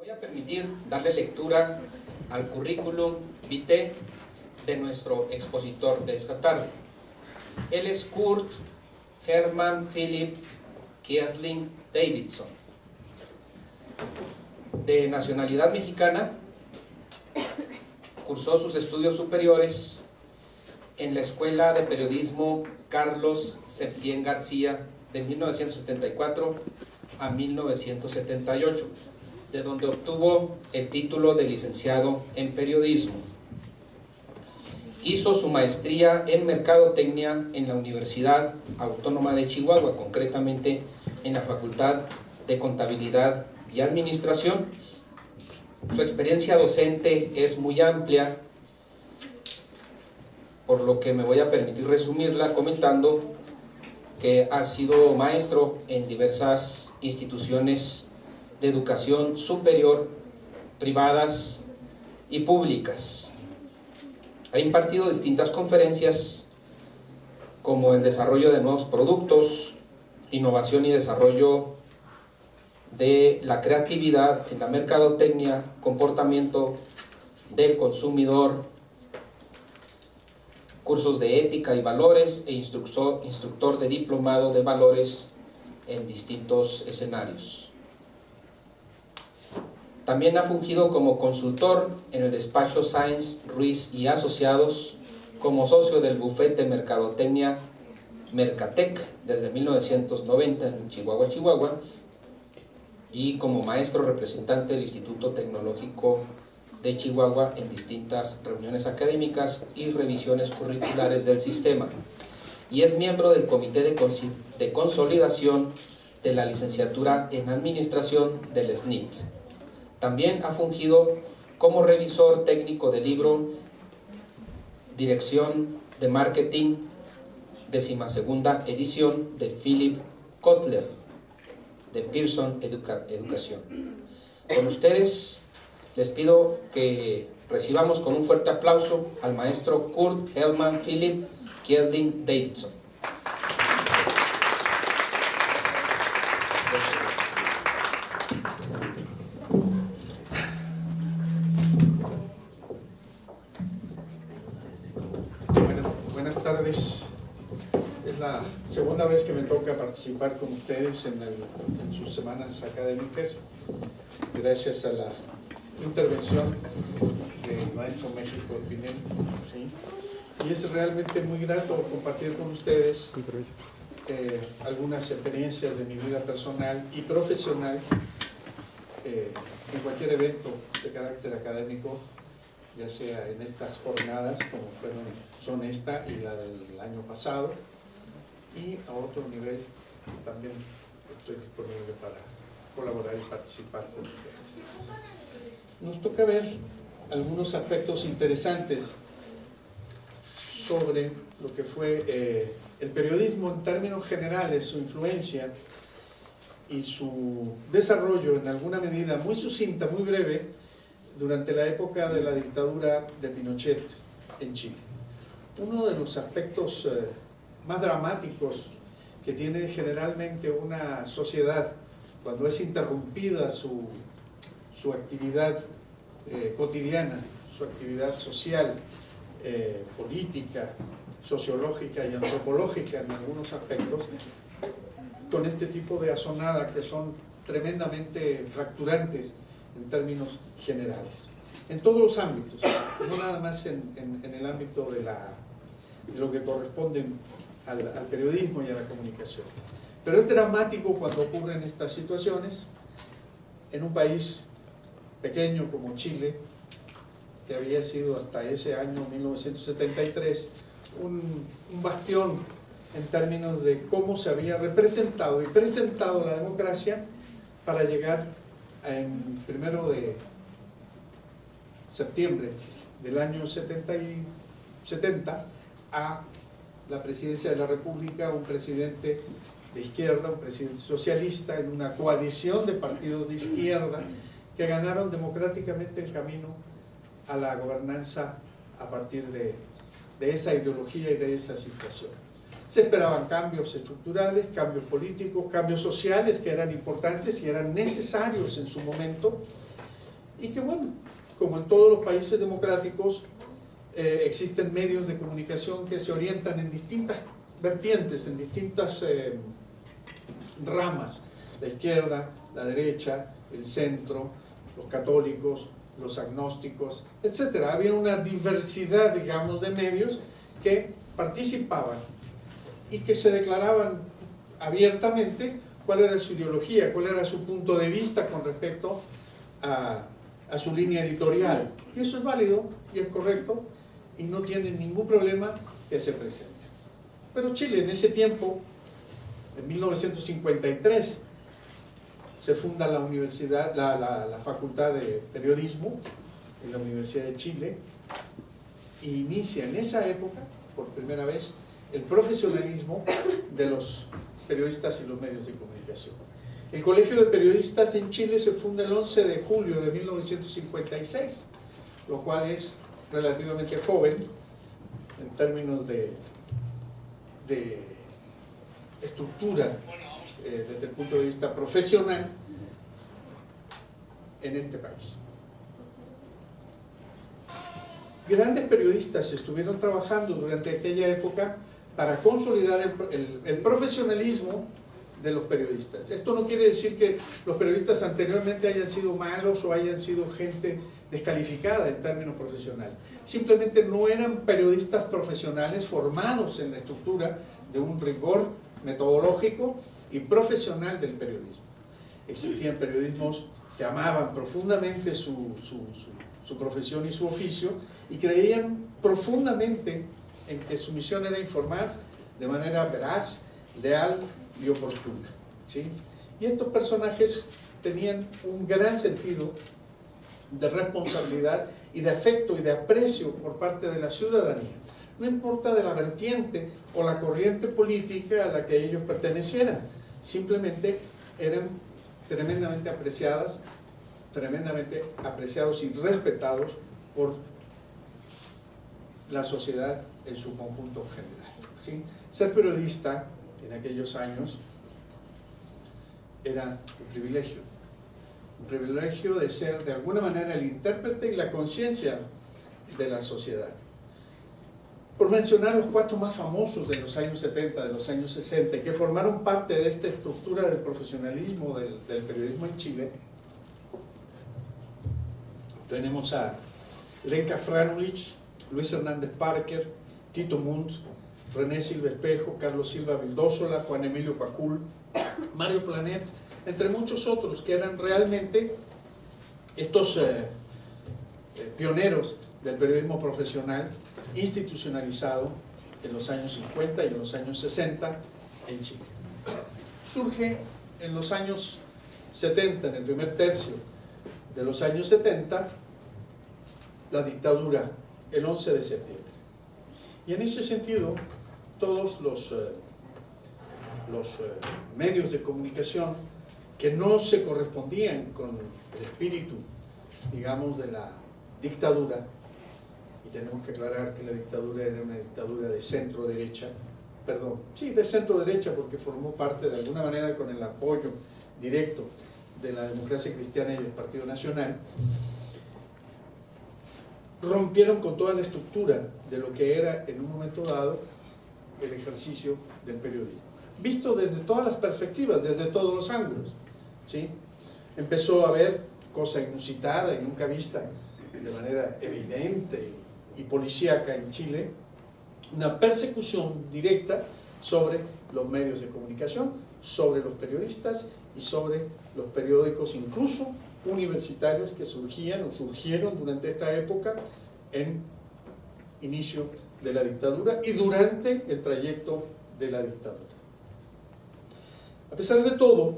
voy a permitir darle lectura al currículum vitae de nuestro expositor de esta tarde. Él es Kurt Hermann Philipp Kiesling Davidson, de nacionalidad mexicana. Cursó sus estudios superiores en la Escuela de Periodismo Carlos Septién García de 1974 a 1978, de donde obtuvo el título de licenciado en periodismo. Hizo su maestría en mercadotecnia en la Universidad Autónoma de Chihuahua, concretamente en la Facultad de Contabilidad y Administración. Su experiencia docente es muy amplia, por lo que me voy a permitir resumirla comentando que ha sido maestro en diversas instituciones de educación superior, privadas y públicas. Ha impartido distintas conferencias como el desarrollo de nuevos productos, innovación y desarrollo de la creatividad en la mercadotecnia, comportamiento del consumidor, cursos de ética y valores e instructor de diplomado de valores en distintos escenarios. También ha fungido como consultor en el despacho Sáenz, Ruiz y Asociados, como socio del bufete Mercadotecnia Mercatec desde 1990 en Chihuahua, y como maestro representante del Instituto Tecnológico de Chihuahua en distintas reuniones académicas y revisiones curriculares del sistema, y es miembro del Comité de Consolidación de la Licenciatura en Administración del SNIT. También ha fungido como revisor técnico del libro Dirección de Marketing, 12ª edición de Philip Kotler, de Pearson Educación. Con ustedes les pido que recibamos con un fuerte aplauso al maestro Kurt Hermann Philipp Kiesling Davidson. Buenas tardes. Es la segunda vez que me toca participar con ustedes en sus semanas académicas, gracias a la intervención del maestro México Pinel, ¿sí? Y es realmente muy grato compartir con ustedes algunas experiencias de mi vida personal y profesional en cualquier evento de carácter académico, ya sea en estas jornadas como son esta y la del año pasado, y a otro nivel también estoy disponible para colaborar y participar con ustedes. Nos toca ver algunos aspectos interesantes sobre lo que fue el periodismo en términos generales, su influencia y su desarrollo en alguna medida muy sucinta, muy breve, durante la época de la dictadura de Pinochet en Chile. Uno de los aspectos más dramáticos que tiene generalmente una sociedad cuando es interrumpida su actividad cotidiana, su actividad social, política, sociológica y antropológica en algunos aspectos, con este tipo de asonada que son tremendamente fracturantes en términos generales, en todos los ámbitos, no nada más en el ámbito de lo que corresponde al periodismo y a la comunicación. Pero es dramático cuando ocurren estas situaciones en un país pequeño como Chile, que había sido hasta ese año 1973 un bastión en términos de cómo se había representado y presentado la democracia para llegar en 1 de septiembre del año 70 a la presidencia de la República, un presidente de izquierda, un presidente socialista, en una coalición de partidos de izquierda que ganaron democráticamente el camino a la gobernanza a partir de esa ideología y de esa situación. Se esperaban cambios estructurales, cambios políticos, cambios sociales que eran importantes y eran necesarios en su momento, y que bueno, como en todos los países democráticos, existen medios de comunicación que se orientan en distintas vertientes, en distintas ramas, la izquierda, la derecha, el centro, los católicos, los agnósticos, etc. Había una diversidad, digamos, de medios que participaban y que se declaraban abiertamente cuál era su ideología, cuál era su punto de vista con respecto a su línea editorial. Y eso es válido y es correcto y no tiene ningún problema que se presente. Pero Chile en ese tiempo, en 1953, se funda la universidad, la Facultad de Periodismo en la Universidad de Chile, e inicia en esa época, por primera vez, el profesionalismo de los periodistas y los medios de comunicación. El Colegio de Periodistas en Chile se funda el 11 de julio de 1956, lo cual es relativamente joven en términos de estructura desde el punto de vista profesional en este país. Grandes periodistas estuvieron trabajando durante aquella época para consolidar el profesionalismo de los periodistas. Esto no quiere decir que los periodistas anteriormente hayan sido malos o hayan sido gente descalificada en términos profesionales. Simplemente no eran periodistas profesionales formados en la estructura de un rigor metodológico y profesional del periodismo. Existían periodismos que amaban profundamente su profesión y su oficio y creían profundamente en que su misión era informar de manera veraz, leal y oportuna, ¿sí? Y estos personajes tenían un gran sentido de responsabilidad y de afecto y de aprecio por parte de la ciudadanía, no importa de la vertiente o la corriente política a la que ellos pertenecieran, simplemente eran tremendamente apreciados y respetados por la sociedad en su conjunto general, ¿sí? Ser periodista en aquellos años era un privilegio de ser de alguna manera el intérprete y la conciencia de la sociedad. Por mencionar los 4 más famosos de los años 70, de los años 60, que formaron parte de esta estructura del profesionalismo del periodismo en Chile, tenemos a Lenka Franulich, Luis Hernández Parker, Tito Munt, René Silva Espejo, Carlos Silva Vildósola, Juan Emilio Pacul, Mario Planet, entre muchos otros que eran realmente estos pioneros del periodismo profesional institucionalizado en los años 50 y en los años 60 en Chile. Surge en los años 70, en el primer tercio de los años 70, la dictadura, el 11 de septiembre. Y en ese sentido, todos los medios de comunicación que no se correspondían con el espíritu, digamos, de la dictadura, y tenemos que aclarar que la dictadura era una dictadura de centro-derecha, de centro-derecha porque formó parte de alguna manera con el apoyo directo de la Democracia Cristiana y del Partido Nacional, rompieron con toda la estructura de lo que era en un momento dado el ejercicio del periodismo, visto desde todas las perspectivas, desde todos los ángulos, ¿sí? Empezó a haber, cosa inusitada y nunca vista de manera evidente y policíaca en Chile, una persecución directa sobre los medios de comunicación, sobre los periodistas y sobre los periódicos, incluso universitarios, que surgieron durante esta época en inicio de la dictadura y durante el trayecto de la dictadura. A pesar de todo,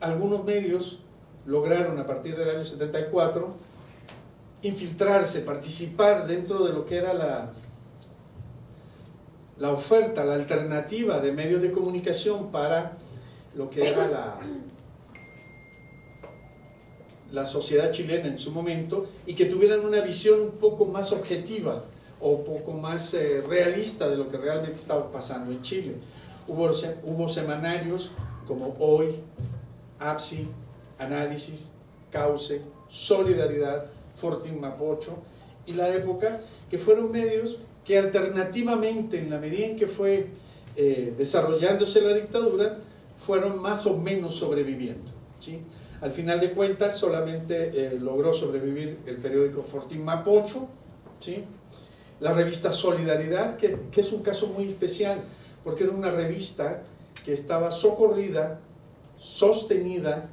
algunos medios lograron a partir del año 74 infiltrarse, participar dentro de lo que era la oferta, la alternativa de medios de comunicación para lo que era la sociedad chilena en su momento, y que tuvieran una visión un poco más objetiva o un poco más realista de lo que realmente estaba pasando en Chile. Hubo semanarios como Hoy, APSI, Análisis, Cauce, Solidaridad, Fortín Mapocho y La Época, que fueron medios que alternativamente, en la medida en que fue desarrollándose la dictadura, fueron más o menos sobreviviendo, ¿sí? Al final de cuentas solamente logró sobrevivir el periódico Fortín Mapocho, ¿sí? La revista Solidaridad, que es un caso muy especial, porque era una revista que estaba socorrida, sostenida,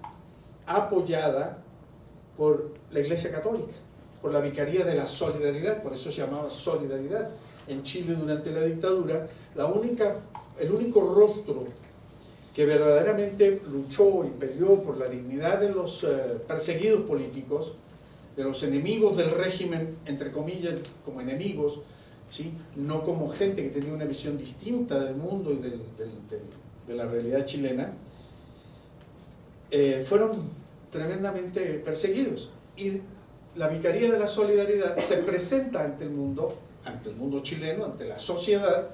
apoyada por la Iglesia Católica, por la Vicaría de la Solidaridad, por eso se llamaba Solidaridad. En Chile, durante la dictadura, el único rostro que verdaderamente luchó y peleó por la dignidad de los perseguidos políticos, de los enemigos del régimen, entre comillas, como enemigos, ¿sí? No como gente que tenía una visión distinta del mundo y de la realidad chilena, fueron tremendamente perseguidos. Y la Vicaría de la Solidaridad se presenta ante el mundo chileno, ante la sociedad,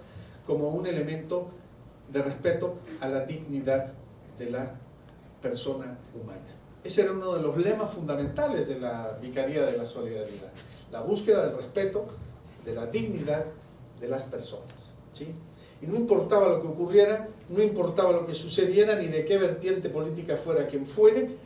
como un elemento de respeto a la dignidad de la persona humana. Ese era uno de los lemas fundamentales de la Vicaría de la Solidaridad, la búsqueda del respeto de la dignidad de las personas, ¿sí? Y no importaba lo que ocurriera, no importaba lo que sucediera, ni de qué vertiente política fuera quien fuere,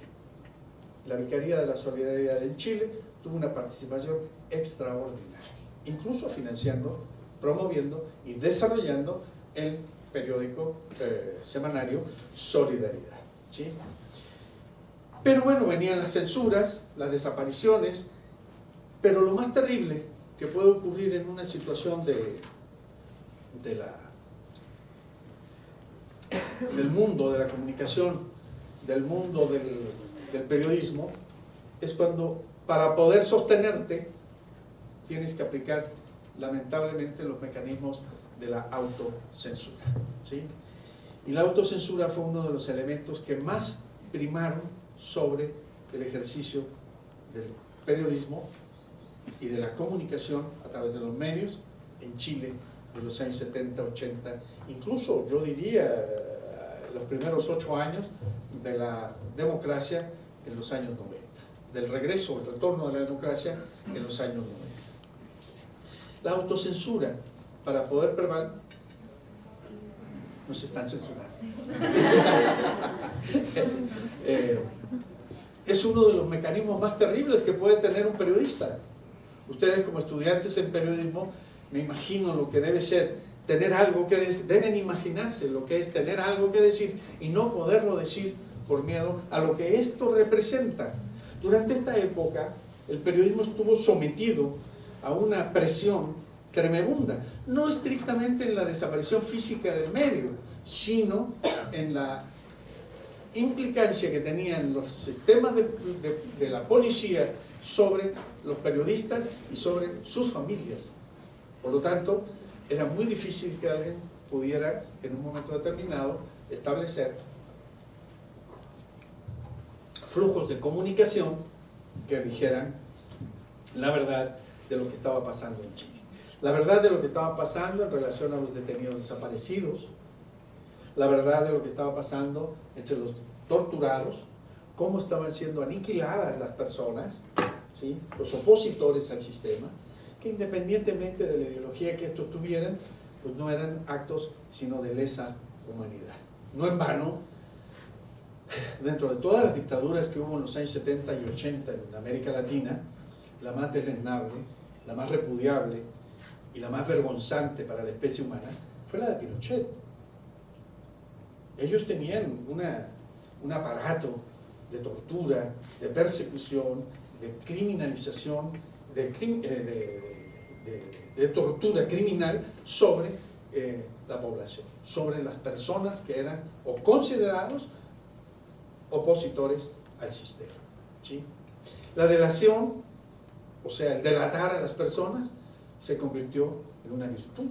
la Vicaría de la Solidaridad en Chile tuvo una participación extraordinaria, incluso financiando, promoviendo y desarrollando el periódico semanario Solidaridad, ¿sí? Pero bueno, venían las censuras, las desapariciones, pero lo más terrible que puede ocurrir en una situación del mundo de la comunicación, del mundo del periodismo, es cuando para poder sostenerte tienes que aplicar lamentablemente los mecanismos de la autocensura, ¿sí? Y la autocensura fue uno de los elementos que más primaron sobre el ejercicio del periodismo y de la comunicación a través de los medios en Chile de los años 70, 80, incluso yo diría los primeros 8 años de la democracia en los años 90, del regreso, el retorno de la democracia en los años 90. La autocensura, para poder prevalecer, nos están censurando. Es uno de los mecanismos más terribles que puede tener un periodista. Ustedes como estudiantes en periodismo, me imagino lo que debe ser tener algo que decir, deben imaginarse lo que es tener algo que decir y no poderlo decir por miedo a lo que esto representa. Durante esta época, el periodismo estuvo sometido a una presión tremenda, no estrictamente en la desaparición física del medio, sino en la implicancia que tenían los sistemas de la policía sobre los periodistas y sobre sus familias. Por lo tanto, era muy difícil que alguien pudiera en un momento determinado establecer flujos de comunicación que dijeran la verdad de lo que estaba pasando en Chile. La verdad de lo que estaba pasando en relación a los detenidos desaparecidos, la verdad de lo que estaba pasando entre los torturados, cómo estaban siendo aniquiladas las personas, ¿sí? Los opositores al sistema, que independientemente de la ideología que estos tuvieran, pues no eran actos sino de lesa humanidad. No en vano, dentro de todas las dictaduras que hubo en los años 70 y 80 en América Latina, la más deleznable, la más repudiable y la más vergonzante para la especie humana fue la de Pinochet. Ellos tenían un aparato de tortura, de persecución, de criminalización, de tortura criminal sobre la población, sobre las personas que eran o considerados opositores al sistema, ¿sí? La delación, o sea, el delatar a las personas, se convirtió en una virtud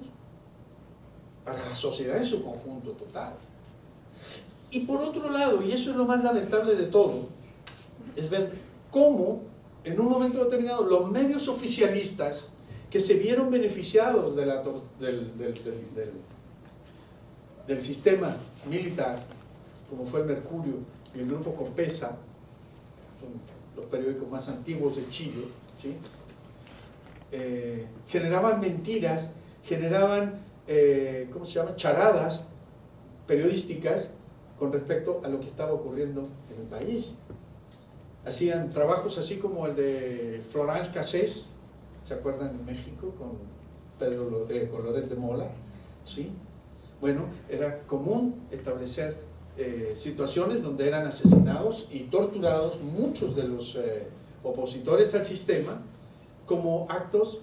para la sociedad en su conjunto total. Y por otro lado, y eso es lo más lamentable de todo, es ver cómo en un momento determinado los medios oficialistas que se vieron beneficiados de del sistema militar, como fue el Mercurio y el Grupo Copesa, son los periódicos más antiguos de Chile, ¿sí? Generaban mentiras, generaban, ¿cómo se llama?, charadas periodísticas con respecto a lo que estaba ocurriendo en el país. Hacían trabajos así como el de Florence Cassés, ¿se acuerdan?, en México, con Loret de Mola, ¿sí? Bueno, era común establecer situaciones donde eran asesinados y torturados muchos de los opositores al sistema, como actos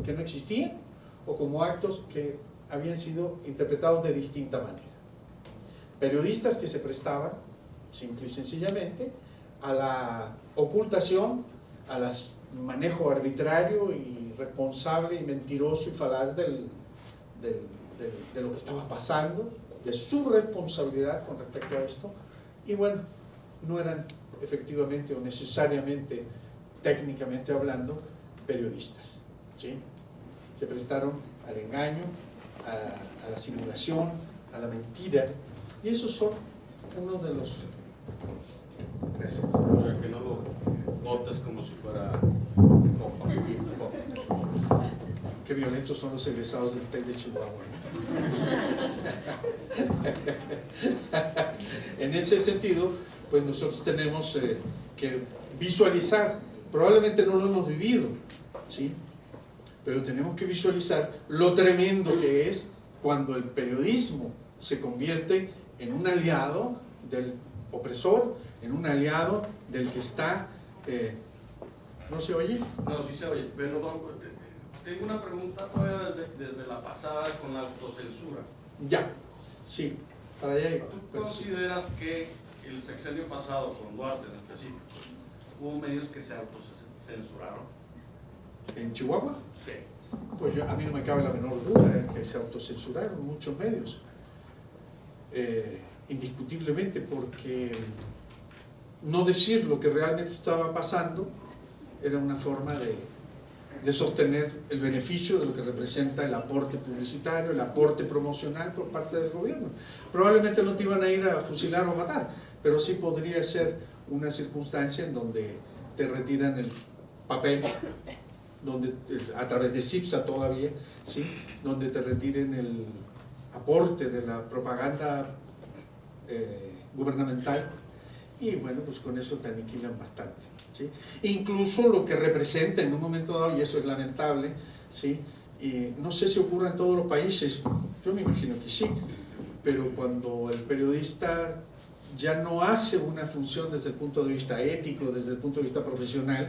que no existían o como actos que habían sido interpretados de distinta manera. Periodistas que se prestaban, simple y sencillamente, a la ocultación, al manejo arbitrario y responsable y mentiroso y falaz de lo que estaba pasando, de su responsabilidad con respecto a esto, y bueno, no eran efectivamente o necesariamente, técnicamente hablando, periodistas, ¿sí? Se prestaron al engaño, a la simulación, a la mentira, y esos son uno de los... Gracias. O sea, que no lo votes como si fuera copa. Qué violentos son los egresados del TEC de Chihuahua, ¿no? En ese sentido, pues nosotros tenemos que visualizar, probablemente no lo hemos vivido, ¿sí? Pero tenemos que visualizar lo tremendo que es cuando el periodismo se convierte en un aliado del opresor, en un aliado del que está... ¿No se oye? No, sí se oye, pero tengo una pregunta todavía desde la pasada con la autocensura. Ya, sí, para allá iba. ¿Tú consideras que el sexenio pasado, con Duarte en específico, hubo medios que se autocensuraron? ¿En Chihuahua? Sí. Pues a mí no me cabe la menor duda de que se autocensuraron muchos medios. Indiscutiblemente, porque no decir lo que realmente estaba pasando era una forma de sostener el beneficio de lo que representa el aporte publicitario, el aporte promocional por parte del gobierno. Probablemente no te iban a ir a fusilar o matar, pero sí podría ser una circunstancia en donde te retiran el papel, donde, a través de CIPSA todavía, ¿sí?, donde te retiren el aporte de la propaganda gubernamental, y bueno, pues con eso te aniquilan bastante, ¿sí? Incluso lo que representa en un momento dado, y eso es lamentable, ¿sí? No sé si ocurre en todos los países, yo me imagino que sí, pero cuando el periodista ya no hace una función desde el punto de vista ético, desde el punto de vista profesional,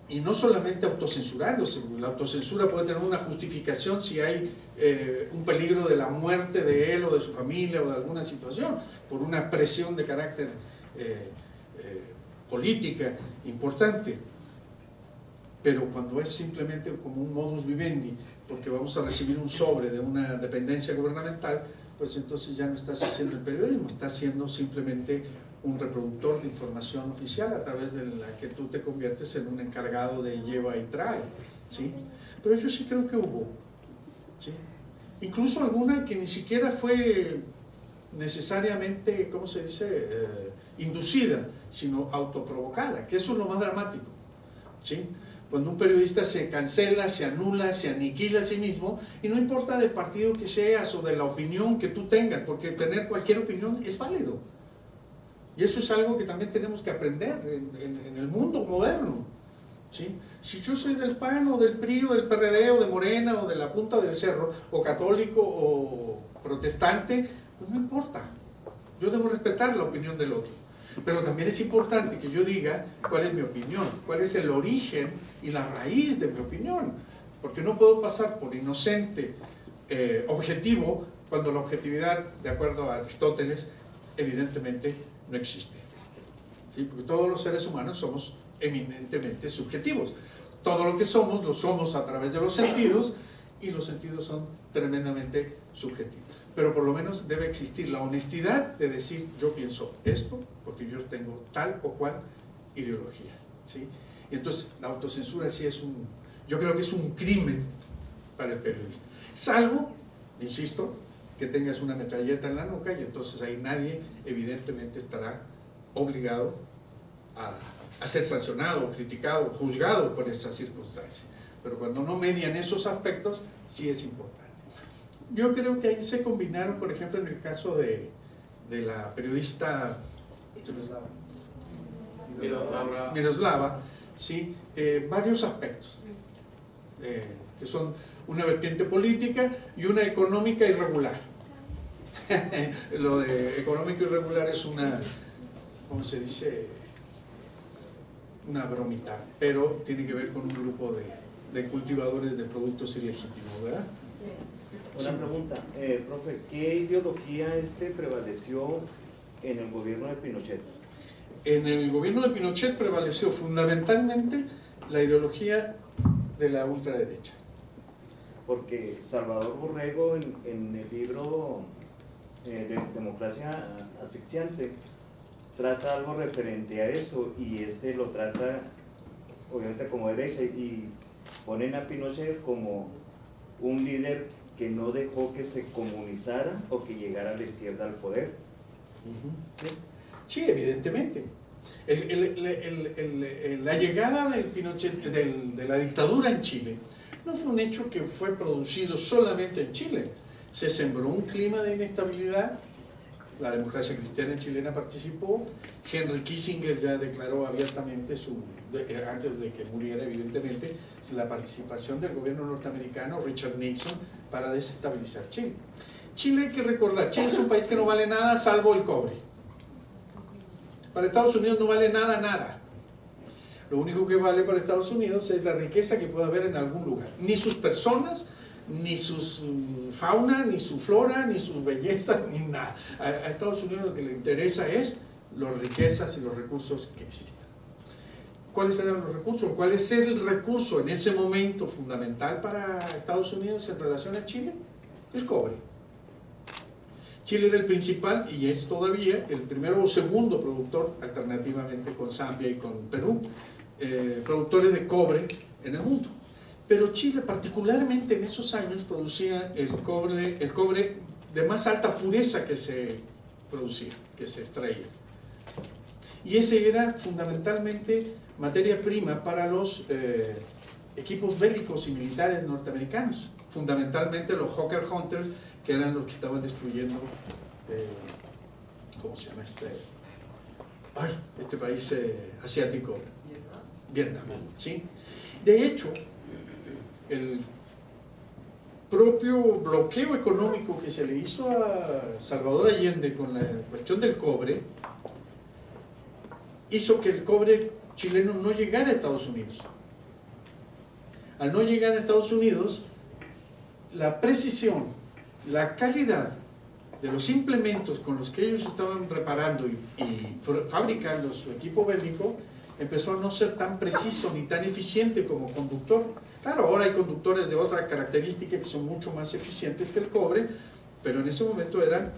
y no solamente autocensurándose, la autocensura puede tener una justificación si hay un peligro de la muerte de él o de su familia o de alguna situación, por una presión de carácter política importante, pero cuando es simplemente como un modus vivendi, porque vamos a recibir un sobre de una dependencia gubernamental, pues entonces ya no estás haciendo el periodismo, estás siendo simplemente un reproductor de información oficial a través de la que tú te conviertes en un encargado de lleva y trae, ¿sí? Pero yo sí creo que hubo, ¿sí? Incluso alguna que ni siquiera fue necesariamente, ¿cómo se dice?, inducida, sino autoprovocada, que eso es lo más dramático, ¿sí? Cuando un periodista se cancela, se anula, se aniquila a sí mismo, y no importa del partido que seas o de la opinión que tú tengas, porque tener cualquier opinión es válido. Y eso es algo que también tenemos que aprender en el mundo moderno, ¿sí? Si yo soy del PAN o del PRI o del PRD o de Morena o de la Punta del Cerro, o católico o protestante, pues no importa. Yo debo respetar la opinión del otro. Pero también es importante que yo diga cuál es mi opinión, cuál es el origen y la raíz de mi opinión. Porque no puedo pasar por inocente objetivo cuando la objetividad, de acuerdo a Aristóteles, evidentemente no existe, ¿sí? Porque todos los seres humanos somos eminentemente subjetivos. Todo lo que somos, lo somos a través de los sentidos, y los sentidos son tremendamente subjetivos. Pero por lo menos debe existir la honestidad de decir, yo pienso esto porque yo tengo tal o cual ideología, ¿sí? Y entonces la autocensura sí es yo creo que es un crimen para el periodista. Salvo, insisto, que tengas una metralleta en la nuca, y entonces ahí nadie evidentemente estará obligado a ser sancionado, criticado, juzgado por esas circunstancias. Pero cuando no median esos aspectos, sí es importante. Yo creo que ahí se combinaron, por ejemplo, en el caso de la periodista Miroslava, ¿sí? Varios aspectos, que son una vertiente política y una económica irregular. Lo de económico irregular es una, ¿cómo se dice? Una bromita, pero tiene que ver con un grupo de cultivadores de productos ilegítimos, ¿verdad? Una pregunta, profe, ¿qué ideología prevaleció en el gobierno de Pinochet? En el gobierno de Pinochet prevaleció fundamentalmente la ideología de la ultraderecha. Porque Salvador Borrego en el libro de Democracia Asfixiante trata algo referente a eso, y lo trata obviamente como derecha, y ponen a Pinochet como un líder que no dejó que se comunizara o que llegara a la izquierda al poder. Sí, evidentemente. La llegada del Pinochet, de la dictadura en Chile no fue un hecho que fue producido solamente en Chile. Se sembró un clima de inestabilidad. La democracia cristiana chilena participó. Henry Kissinger ya declaró abiertamente, antes de que muriera evidentemente, la participación del gobierno norteamericano, Richard Nixon, para desestabilizar Chile. Chile, hay que recordar, Chile es un país que no vale nada salvo el cobre. Para Estados Unidos no vale nada. Lo único que vale para Estados Unidos es la riqueza que pueda haber en algún lugar. Ni sus personas, ni su fauna, ni su flora, ni sus bellezas, ni nada. A Estados Unidos lo que le interesa es las riquezas y los recursos que existan. ¿Cuáles eran los recursos? ¿Cuál es el recurso en ese momento fundamental para Estados Unidos en relación a Chile? El cobre. Chile era el principal, y es todavía el primero o segundo productor, alternativamente con Zambia y con Perú, productores de cobre en el mundo. Pero Chile, particularmente en esos años, producía el cobre de más alta pureza que se producía, que se extraía. Y ese era fundamentalmente materia prima para los equipos bélicos y militares norteamericanos, fundamentalmente los Hawker Hunters, que eran los que estaban destruyendo, ¿cómo se llama este país asiático? Vietnam, ¿sí? De hecho, el propio bloqueo económico que se le hizo a Salvador Allende con la cuestión del cobre hizo que el cobre chileno no llegara a Estados Unidos. Al no llegar a Estados Unidos, la precisión, la calidad de los implementos con los que ellos estaban reparando y fabricando su equipo bélico empezó a no ser tan preciso ni tan eficiente como conductor. Claro, ahora hay conductores de otra característica que son mucho más eficientes que el cobre, pero en ese momento eran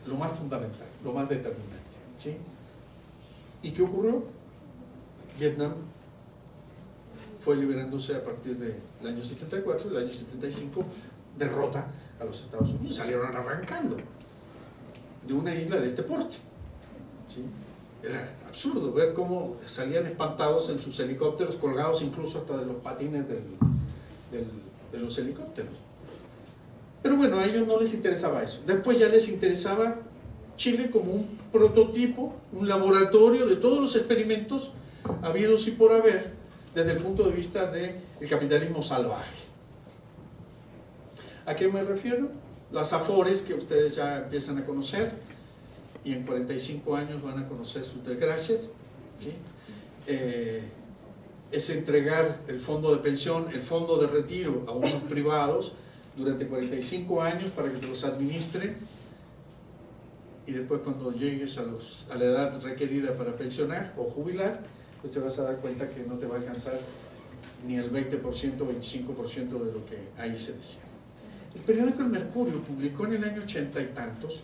lo más fundamental, lo más determinante, ¿sí? ¿Y qué ocurrió? Vietnam fue liberándose a partir del año 74, el año 75 derrota a los Estados Unidos, salieron arrancando de una isla de este porte, ¿sí? Era absurdo ver cómo salían espantados en sus helicópteros, colgados incluso hasta de los patines de los helicópteros. Pero bueno, a ellos no les interesaba eso. Después ya les interesaba Chile como un prototipo, un laboratorio de todos los experimentos habidos y por haber desde el punto de vista del capitalismo salvaje. ¿A qué me refiero? Las Afores, que ustedes ya empiezan a conocer, y en 45 años van a conocer sus desgracias, ¿sí? Es entregar el fondo de pensión, el fondo de retiro a unos privados durante 45 años para que te los administren, y después cuando llegues a la edad requerida para pensionar o jubilar, pues te vas a dar cuenta que no te va a alcanzar ni el 20% o 25% de lo que ahí se decía. El periódico El Mercurio publicó en el año 80 y tantos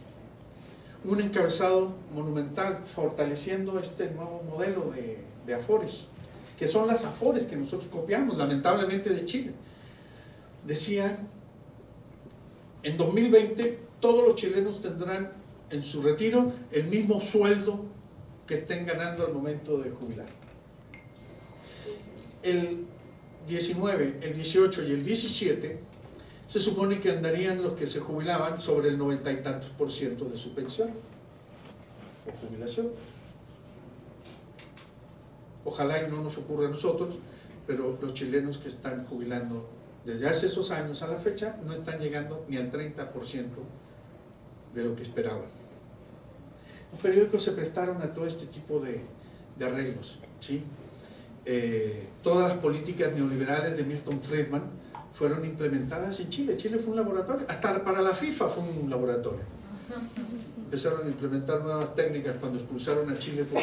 un encabezado monumental fortaleciendo este nuevo modelo de Afores, que son las Afores que nosotros copiamos, lamentablemente, de Chile. Decía, en 2020 todos los chilenos tendrán en su retiro el mismo sueldo que estén ganando al momento de jubilar. El 19, el 18 y el 17 se supone que andarían los que se jubilaban sobre el 90 y tantos % de su pensión o jubilación. Ojalá y no nos ocurra a nosotros, pero los chilenos que están jubilando desde hace esos años a la fecha no están llegando ni al 30% de lo que esperaban. Los periódicos se prestaron a todo este tipo de arreglos, ¿sí? Todas las políticas neoliberales de Milton Friedman fueron implementadas en Chile. Chile fue un laboratorio, hasta para la FIFA fue un laboratorio. Empezaron a implementar nuevas técnicas cuando expulsaron a Chile por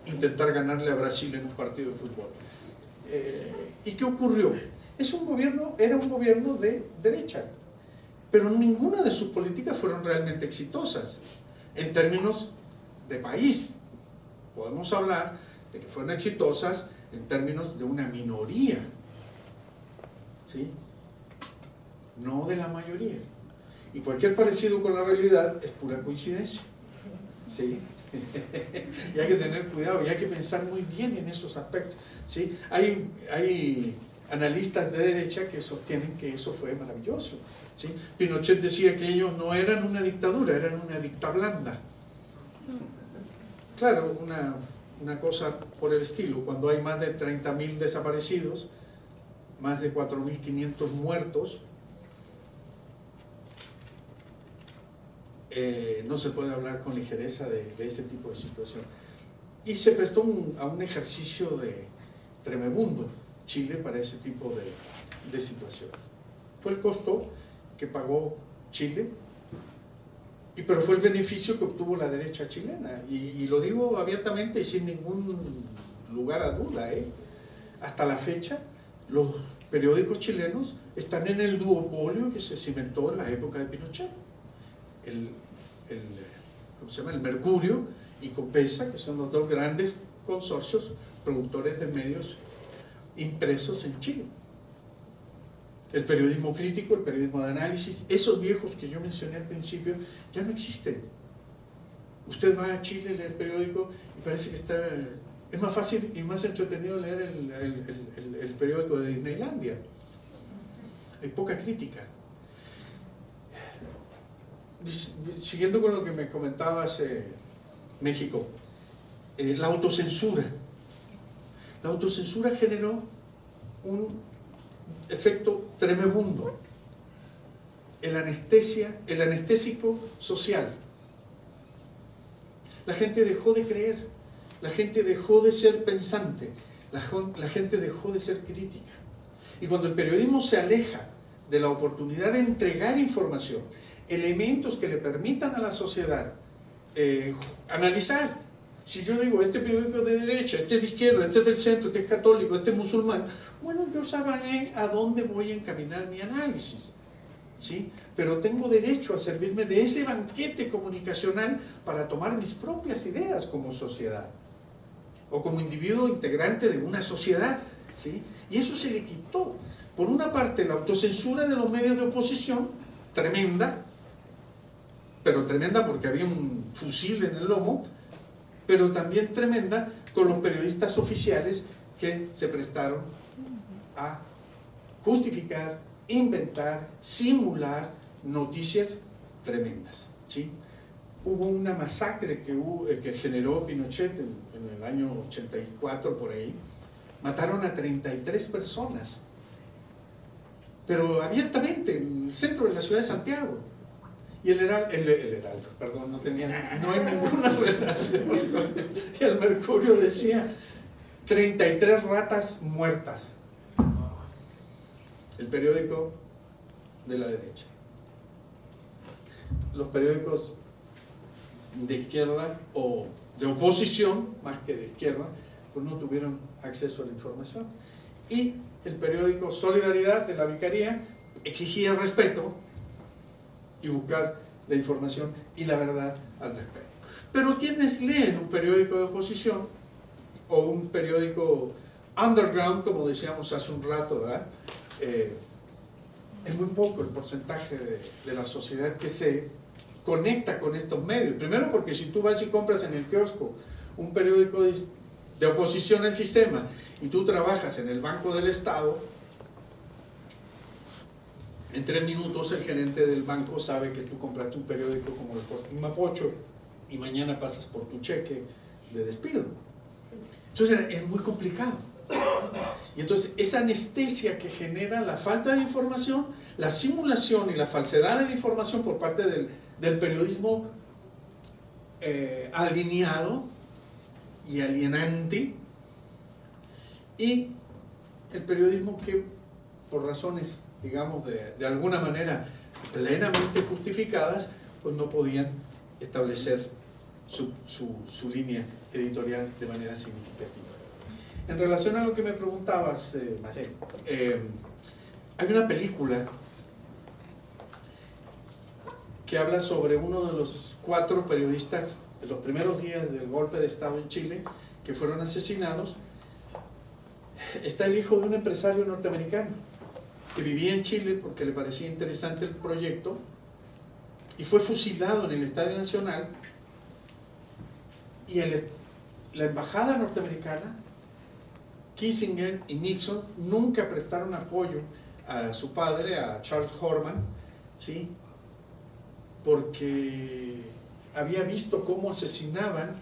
intentar ganarle a Brasil en un partido de fútbol. ¿Y qué ocurrió? Era un gobierno de derecha, pero ninguna de sus políticas fueron realmente exitosas en términos de país. Podemos hablar de que fueron exitosas en términos de una minoría, ¿sí? No de la mayoría. Y cualquier parecido con la realidad es pura coincidencia, ¿sí? Y hay que tener cuidado y hay que pensar muy bien en esos aspectos, ¿sí? Hay analistas de derecha que sostienen que eso fue maravilloso, ¿sí? Pinochet decía que ellos no eran una dictadura, eran una dictablanda. Claro, una cosa por el estilo, cuando hay más de 30.000 desaparecidos, más de 4.500 muertos, no se puede hablar con ligereza de ese tipo de situación. Y se prestó a un ejercicio de tremebundo Chile para ese tipo de situaciones. Fue el costo que pagó Chile, pero fue el beneficio que obtuvo la derecha chilena. Y lo digo abiertamente y sin ningún lugar a duda, hasta la fecha, los periódicos chilenos están en el duopolio que se cimentó en la época de Pinochet. ¿Cómo se llama? El Mercurio y Copesa, que son los dos grandes consorcios productores de medios impresos en Chile. El periodismo crítico, el periodismo de análisis, esos viejos que yo mencioné al principio, ya no existen. Usted va a Chile, lee el periódico y parece que es más fácil y más entretenido leer el periódico de Disneylandia. Hay poca crítica. Siguiendo con lo que me comentabas, México, la autocensura. La autocensura generó un efecto tremebundo. El anestésico social. La gente dejó de creer, la gente dejó de ser pensante, la gente dejó de ser crítica. Y cuando el periodismo se aleja de la oportunidad de entregar información, elementos que le permitan a la sociedad analizar. Si yo digo, este periódico es de derecha, este es de izquierda, este es del centro, este es católico, este es musulmán, bueno, yo sabré a dónde voy a encaminar mi análisis, ¿sí? Pero tengo derecho a servirme de ese banquete comunicacional para tomar mis propias ideas como sociedad o como individuo integrante de una sociedad, ¿sí? Y eso se le quitó. Por una parte, la autocensura de los medios de oposición, tremenda, pero tremenda porque había un fusil en el lomo, pero también tremenda con los periodistas oficiales que se prestaron a justificar, inventar, simular noticias tremendas, ¿sí? Hubo una masacre que generó Pinochet en el año 84 por ahí. Mataron a 33 personas, pero abiertamente en el centro de la ciudad de Santiago. Y el Heraldo, perdón, no hay ninguna relación con él. Y el Mercurio decía 33 ratas muertas. El periódico de la derecha. Los periódicos de izquierda o de oposición, más que de izquierda, pues no tuvieron acceso a la información. Y el periódico Solidaridad de la Vicaría exigía respeto y buscar la información y la verdad al respecto. Pero quienes leen un periódico de oposición o un periódico underground, como decíamos hace un rato, ¿verdad? Es muy poco el porcentaje de la sociedad que se conecta con estos medios. Primero porque si tú vas y compras en el kiosco un periódico de oposición al sistema y tú trabajas en el Banco del Estado, en 3 minutos el gerente del banco sabe que tú compraste un periódico como el Fortín Mapocho y mañana pasas por tu cheque de despido. Entonces es muy complicado. Y entonces esa anestesia que genera la falta de información, la simulación y la falsedad de la información por parte del periodismo alineado y alienante, y el periodismo que por razones, digamos, de alguna manera plenamente justificadas, pues no podían establecer su línea editorial de manera significativa. En relación a lo que me preguntabas, hay una película que habla sobre uno de los 4 periodistas de los primeros días del golpe de Estado en Chile que fueron asesinados. Está el hijo de un empresario norteamericano que vivía en Chile porque le parecía interesante el proyecto y fue fusilado en el Estadio Nacional, y la embajada norteamericana, Kissinger y Nixon nunca prestaron apoyo a su padre, a Charles Horman, ¿sí? Porque había visto cómo asesinaban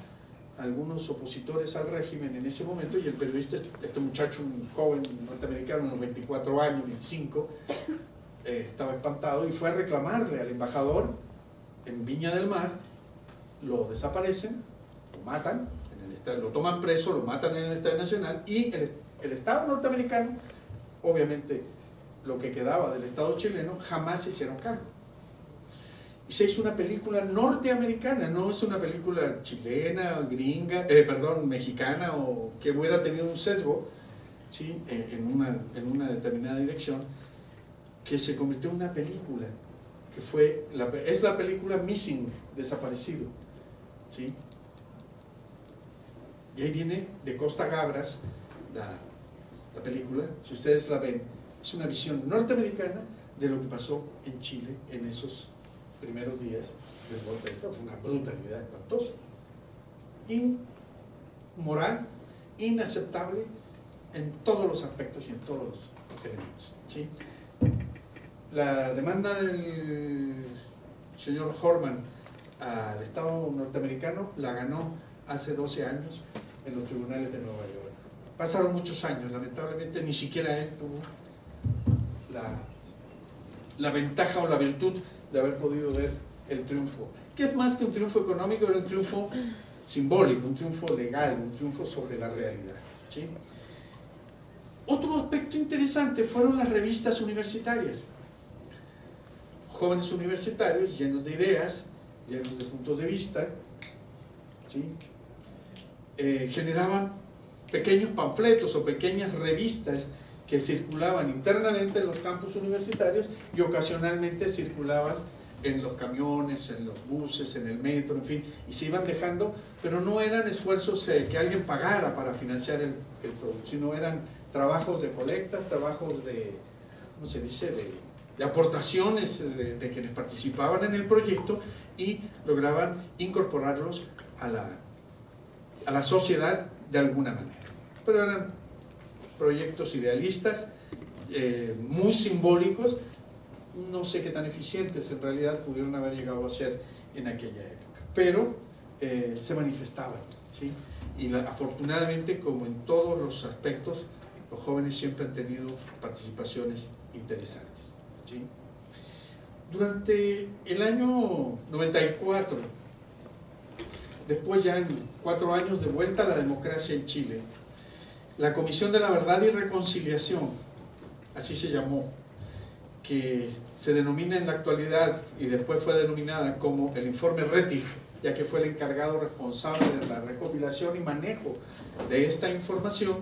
a algunos opositores al régimen en ese momento, y el periodista, este muchacho, un joven norteamericano, unos 24 años, 25, estaba espantado y fue a reclamarle al embajador en Viña del Mar. Lo desaparecen, lo matan, lo toman preso, lo matan en el Estadio Nacional, y el Estado norteamericano, obviamente lo que quedaba del Estado chileno, jamás se hicieron cargo. Y se hizo una película norteamericana, no es una película chilena, gringa, mexicana, o que hubiera tenido un sesgo, ¿sí? en una determinada dirección, que se convirtió en una película, que es la película Missing, Desaparecido, ¿sí? Y ahí viene de Costa Gabras la película, si ustedes la ven, es una visión norteamericana de lo que pasó en Chile en esos primeros días del golpe de Estado. Fue una brutalidad espantosa, inmoral, inaceptable en todos los aspectos y en todos los elementos, ¿sí? La demanda del señor Horman al Estado norteamericano la ganó hace 12 años en los tribunales de Nueva York. Pasaron muchos años, lamentablemente ni siquiera él tuvo la ventaja o la virtud de haber podido ver el triunfo, que es más que un triunfo económico, era un triunfo simbólico, un triunfo legal, un triunfo sobre la realidad, ¿sí? Otro aspecto interesante fueron las revistas universitarias. Jóvenes universitarios llenos de ideas, llenos de puntos de vista, ¿sí? Generaban pequeños panfletos o pequeñas revistas que circulaban internamente en los campus universitarios y ocasionalmente circulaban en los camiones, en los buses, en el metro, en fin, y se iban dejando, pero no eran esfuerzos que alguien pagara para financiar el producto, sino eran trabajos de colectas, trabajos de, ¿cómo se dice?, de aportaciones de quienes participaban en el proyecto, y lograban incorporarlos a la sociedad de alguna manera. Pero eran proyectos idealistas, muy simbólicos, no sé qué tan eficientes en realidad pudieron haber llegado a ser en aquella época, pero se manifestaban, ¿sí? Y afortunadamente, como en todos los aspectos, los jóvenes siempre han tenido participaciones interesantes, ¿sí? Durante el año 94, después ya en 4 años de vuelta a la democracia en Chile, la Comisión de la Verdad y Reconciliación, así se llamó, que se denomina en la actualidad y después fue denominada como el informe Rettig, ya que fue el encargado responsable de la recopilación y manejo de esta información,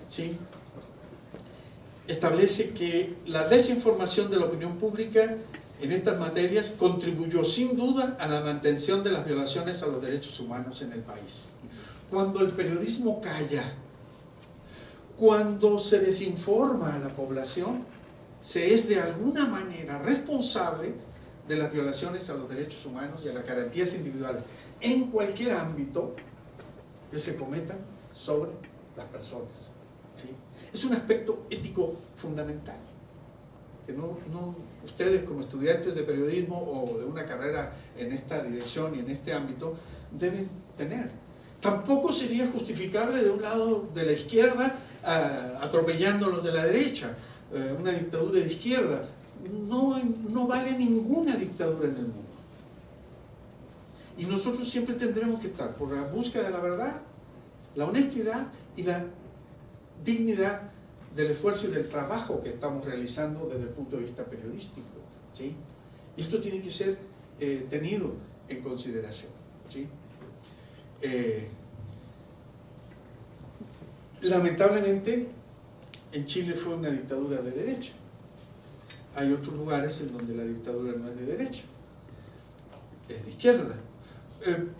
¿sí? Establece que la desinformación de la opinión pública en estas materias contribuyó sin duda a la mantención de las violaciones a los derechos humanos en el país. Cuando el periodismo calla, cuando se desinforma a la población, se es de alguna manera responsable de las violaciones a los derechos humanos y a las garantías individuales en cualquier ámbito, que se cometan sobre las personas, ¿sí? Es un aspecto ético fundamental, que ustedes como estudiantes de periodismo o de una carrera en esta dirección y en este ámbito deben tener. Tampoco sería justificable de un lado de la izquierda atropellando a los de la derecha, una dictadura de izquierda. No vale ninguna dictadura en el mundo. Y nosotros siempre tendremos que estar por la búsqueda de la verdad, la honestidad y la dignidad del esfuerzo y del trabajo que estamos realizando desde el punto de vista periodístico, ¿sí? Y esto tiene que ser tenido en consideración, ¿sí? Lamentablemente en Chile fue una dictadura de derecha. Hay otros lugares en donde la dictadura no es de derecha, es de izquierda.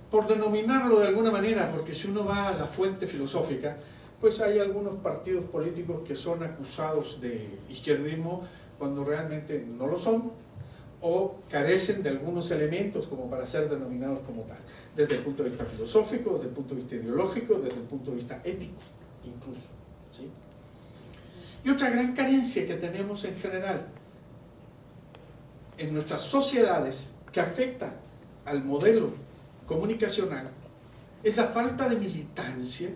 Por denominarlo de alguna manera, porque si uno va a la fuente filosófica, pues hay algunos partidos políticos que son acusados de izquierdismo cuando realmente no lo son, o carecen de algunos elementos como para ser denominados como tal, desde el punto de vista filosófico, desde el punto de vista ideológico, desde el punto de vista ético incluso, ¿sí? Y otra gran carencia que tenemos en general en nuestras sociedades que afecta al modelo comunicacional es la falta de militancia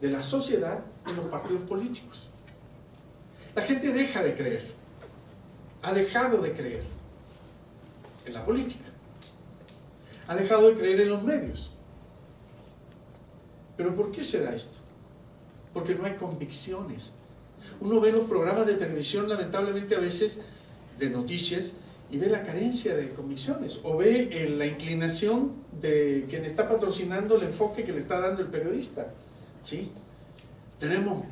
de la sociedad en los partidos políticos. La gente deja de creer, ha dejado de creer en la política, ha dejado de creer en los medios. ¿Pero por qué se da esto? Porque no hay convicciones. Uno ve los programas de televisión, lamentablemente a veces, de noticias, y ve la carencia de convicciones, o ve la inclinación de quien está patrocinando el enfoque que le está dando el periodista, ¿sí? Tenemos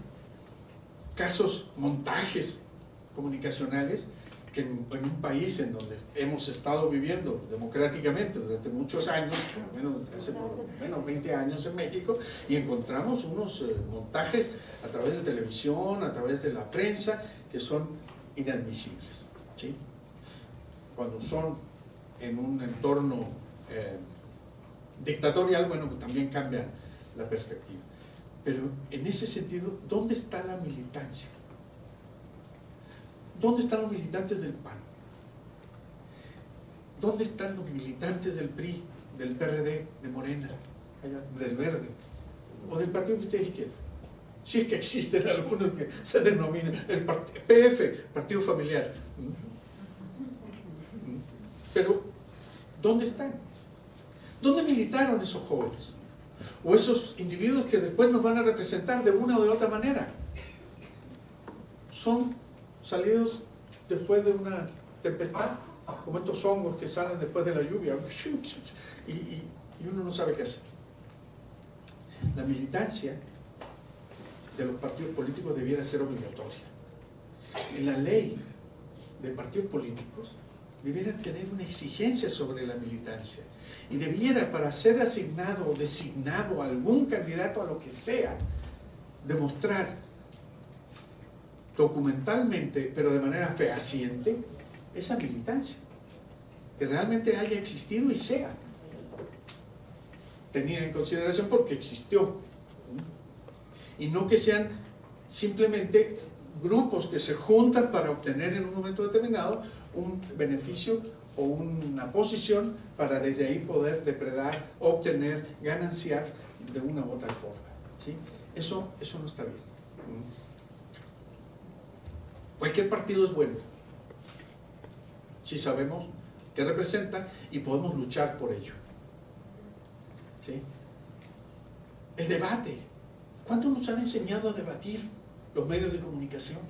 casos, montajes comunicacionales que en un país en donde hemos estado viviendo democráticamente durante muchos años, hace por lo menos 20 años en México, y encontramos unos montajes a través de televisión, a través de la prensa, que son inadmisibles, ¿sí? Cuando son en un entorno dictatorial, bueno, pues también cambia la perspectiva. Pero en ese sentido, ¿dónde está la militancia? ¿Dónde están los militantes del PAN? ¿Dónde están los militantes del PRI, del PRD, de Morena, del Verde, o del partido que ustedes quieran? Si es que existen algunos que se denominan el PF, Partido Familiar. Pero, ¿dónde están? ¿Dónde militaron esos jóvenes? O esos individuos que después nos van a representar de una o de otra manera. Son salidos después de una tempestad, como estos hongos que salen después de la lluvia, y uno no sabe qué hacer. La militancia de los partidos políticos debiera ser obligatoria. En la ley de partidos políticos debieran tener una exigencia sobre la militancia, y debiera, para ser asignado o designado a algún candidato a lo que sea, demostrar documentalmente, pero de manera fehaciente, esa militancia, que realmente haya existido y sea tenida en consideración porque existió, y no que sean simplemente grupos que se juntan para obtener en un momento determinado un beneficio o una posición para desde ahí poder depredar, obtener, gananciar de una u otra forma, ¿sí? Eso no está bien. Cualquier partido es bueno si sabemos qué representa y podemos luchar por ello, ¿sí? El debate. ¿Cuánto nos han enseñado a debatir los medios de comunicación?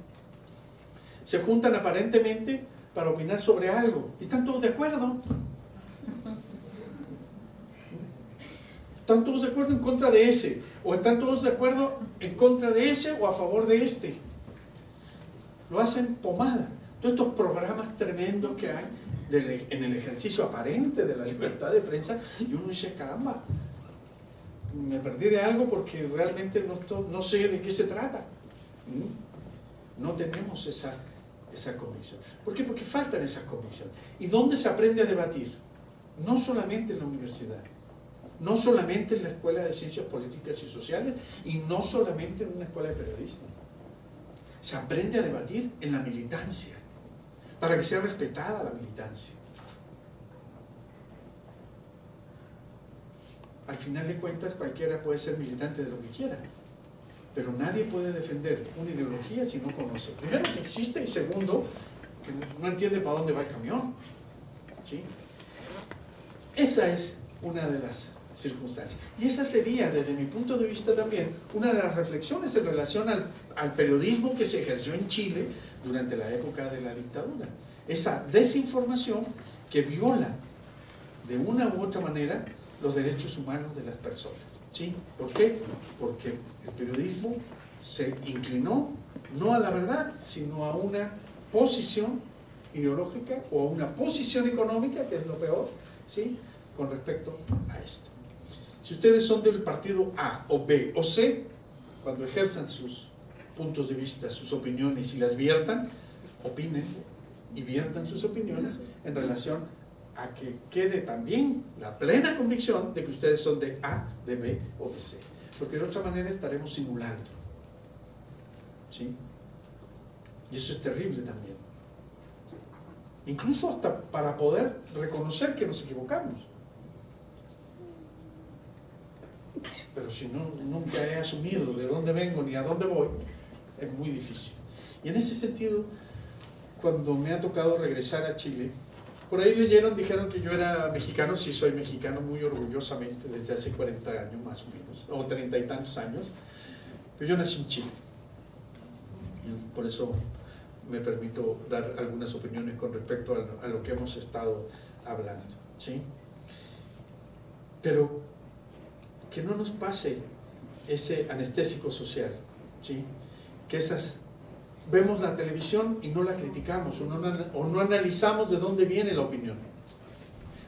Se juntan aparentemente para opinar sobre algo y están todos de acuerdo. Están todos de acuerdo en contra de ese, o están todos de acuerdo en contra de ese o a favor de este. Lo hacen pomada. Todos estos programas tremendos que hay en el ejercicio aparente de la libertad de prensa, y uno dice, caramba, me perdí de algo porque realmente no sé de qué se trata. No tenemos esa convicción. ¿Por qué? Porque faltan esas convicciones. ¿Y dónde se aprende a debatir? No solamente en la universidad. no solamente en la Escuela de Ciencias Políticas y Sociales y no solamente en una escuela de periodismo. Se aprende a debatir en la militancia, para que sea respetada la militancia. Al final de cuentas, cualquiera puede ser militante de lo que quiera, pero nadie puede defender una ideología si no conoce, primero, que existe, y segundo, que no entiende para dónde va el camión. ¿Sí? Esa es una de las circunstancias. Y esa sería, desde mi punto de vista también, una de las reflexiones en relación al periodismo que se ejerció en Chile durante la época de la dictadura. Esa desinformación que viola de una u otra manera los derechos humanos de las personas. ¿Sí? ¿Por qué? Porque el periodismo se inclinó no a la verdad, sino a una posición ideológica o a una posición económica, que es lo peor, ¿sí?, con respecto a esto. Si ustedes son del partido A o B o C, cuando ejerzan sus puntos de vista, sus opiniones y las viertan, opinen y viertan sus opiniones en relación a que quede también la plena convicción de que ustedes son de A, de B o de C, porque de otra manera estaremos simulando. ¿Sí? Y eso es terrible también. Incluso hasta para poder reconocer que nos equivocamos. Pero si no, nunca he asumido de dónde vengo ni a dónde voy, es muy difícil. Y en ese sentido, cuando me ha tocado regresar a Chile, por ahí leyeron, dijeron que yo era mexicano. Sí, soy mexicano muy orgullosamente desde hace 40 años más o menos, o 30 y tantos años, pero yo nací en Chile. Y por eso me permito dar algunas opiniones con respecto a lo que hemos estado hablando, ¿sí? Pero que no nos pase ese anestésico social, ¿sí? Que vemos la televisión y no la criticamos o no analizamos de dónde viene la opinión.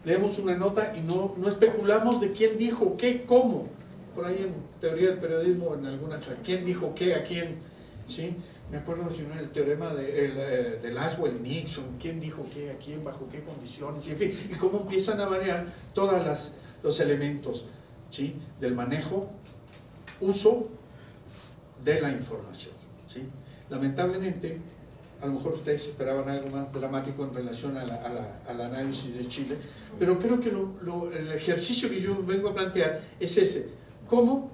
Leemos una nota y no especulamos de quién dijo qué, cómo. Por ahí en teoría del periodismo, en alguna clase, quién dijo qué, a quién, ¿sí? Me acuerdo el teorema de Laswell y Nixon, quién dijo qué, a quién, bajo qué condiciones, y en fin, y cómo empiezan a variar todos los elementos, ¿sí?, del manejo, uso de la información, ¿sí? Lamentablemente, a lo mejor ustedes esperaban algo más dramático en relación al análisis de Chile, pero creo que el ejercicio que yo vengo a plantear es ese: cómo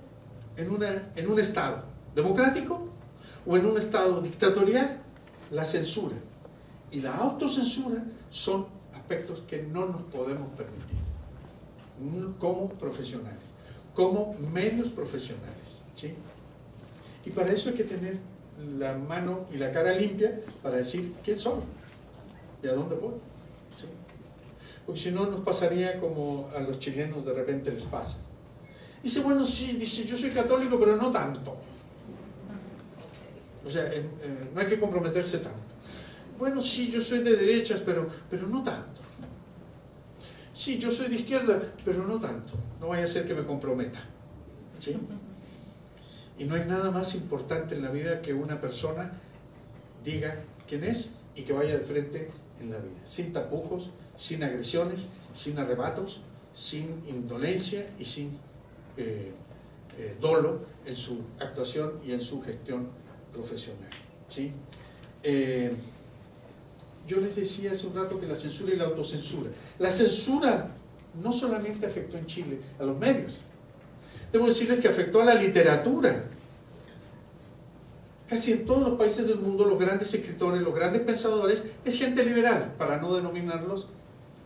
en un Estado democrático o en un Estado dictatorial, la censura y la autocensura son aspectos que no nos podemos permitir como profesionales, como medios profesionales, ¿sí? Y para eso hay que tener la mano y la cara limpia para decir quién soy y a dónde voy, ¿sí? Porque si no nos pasaría como a los chilenos de repente les pasa. Dice, bueno, sí, dice, yo soy católico, pero no tanto. O sea, no hay que comprometerse tanto. Bueno, sí, yo soy de derechas, pero no tanto. Sí, yo soy de izquierda, pero no tanto. No vaya a ser que me comprometa, ¿sí? Y no hay nada más importante en la vida que una persona diga quién es y que vaya de frente en la vida, sin tapujos, sin agresiones, sin arrebatos, sin indolencia y sin dolo en su actuación y en su gestión profesional, ¿sí? Yo les decía hace un rato que la censura y la autocensura. La censura no solamente afectó en Chile a los medios, debo decirles que afectó a la literatura. Casi en todos los países del mundo los grandes escritores, los grandes pensadores, es gente liberal, para no denominarlos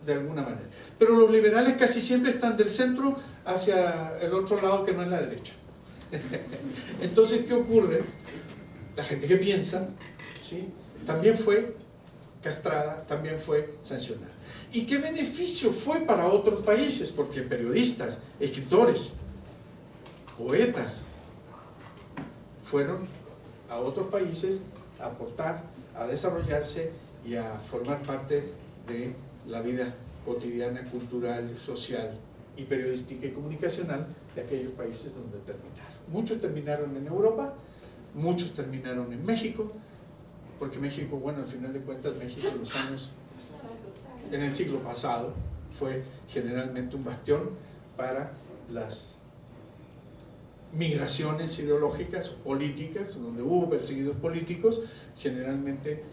de alguna manera. Pero los liberales casi siempre están del centro hacia el otro lado, que no es la derecha. Entonces, ¿qué ocurre? La gente que piensa, ¿sí?, también fue castrada, también fue sancionada. ¿Y qué beneficio fue para otros países? Porque periodistas, escritores, poetas fueron a otros países a aportar, a desarrollarse y a formar parte de la vida cotidiana, cultural, social y periodística y comunicacional de aquellos países donde terminaron. Muchos terminaron en Europa, muchos terminaron en México, porque México, bueno, al final de cuentas, México en los años, en el siglo pasado, fue generalmente un bastión para las migraciones ideológicas o políticas, donde hubo perseguidos políticos, generalmente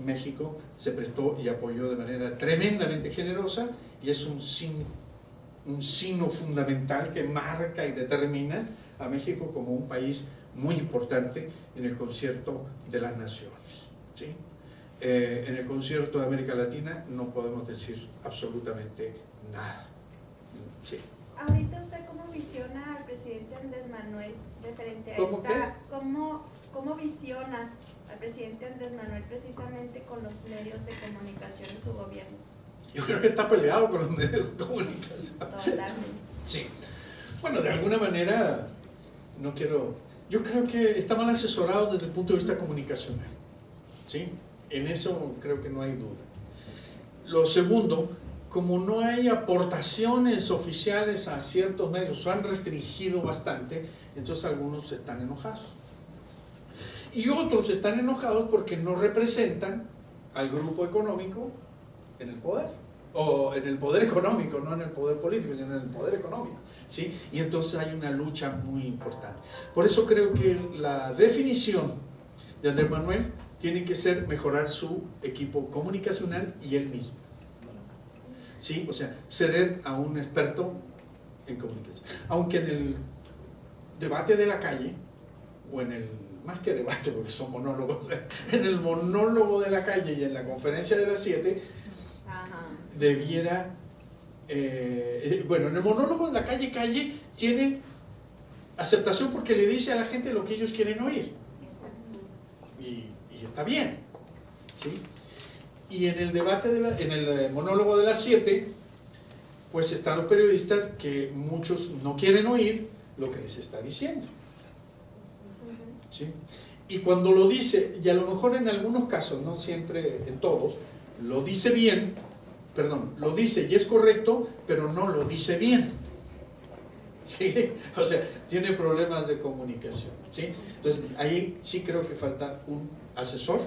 México se prestó y apoyó de manera tremendamente generosa, y es un signo fundamental que marca y determina a México como un país muy importante en el concierto de las naciones, ¿sí? En el concierto de América Latina no podemos decir absolutamente nada, ¿sí? Ahorita usted cómo visiona al presidente Andrés Manuel referente a ¿Cómo esta, cómo visiona al presidente Andrés Manuel precisamente con los medios de comunicación de su gobierno? Yo creo que está peleado con los medios de comunicación. Totalmente. Sí. Bueno, de alguna manera, yo creo que está mal asesorado desde el punto de vista comunicacional, ¿sí? En eso creo que no hay duda. Lo segundo, como no hay aportaciones oficiales a ciertos medios, o han restringido bastante, entonces algunos están enojados. Y otros están enojados porque no representan al grupo económico en el poder, o en el poder económico, no en el poder político, sino en el poder económico, ¿sí? Y entonces hay una lucha muy importante. Por eso creo que la definición de Andrés Manuel tiene que ser mejorar su equipo comunicacional y él mismo, ¿sí? O sea, ceder a un experto en comunicación. Aunque en el debate de la calle, o en el, más que debate porque son monólogos, en el monólogo de la calle y en la conferencia de las 7, debiera, bueno, en el monólogo de la calle tiene aceptación porque le dice a la gente lo que ellos quieren oír. Y está bien, ¿sí? Y en el debate, en el monólogo de las 7, pues están los periodistas que muchos no quieren oír lo que les está diciendo, ¿sí? Y cuando lo dice, y a lo mejor en algunos casos, no siempre en todos, lo dice bien, perdón, lo dice y es correcto, pero no lo dice bien, ¿sí? O sea, tiene problemas de comunicación, ¿sí? Entonces, ahí sí creo que falta un asesor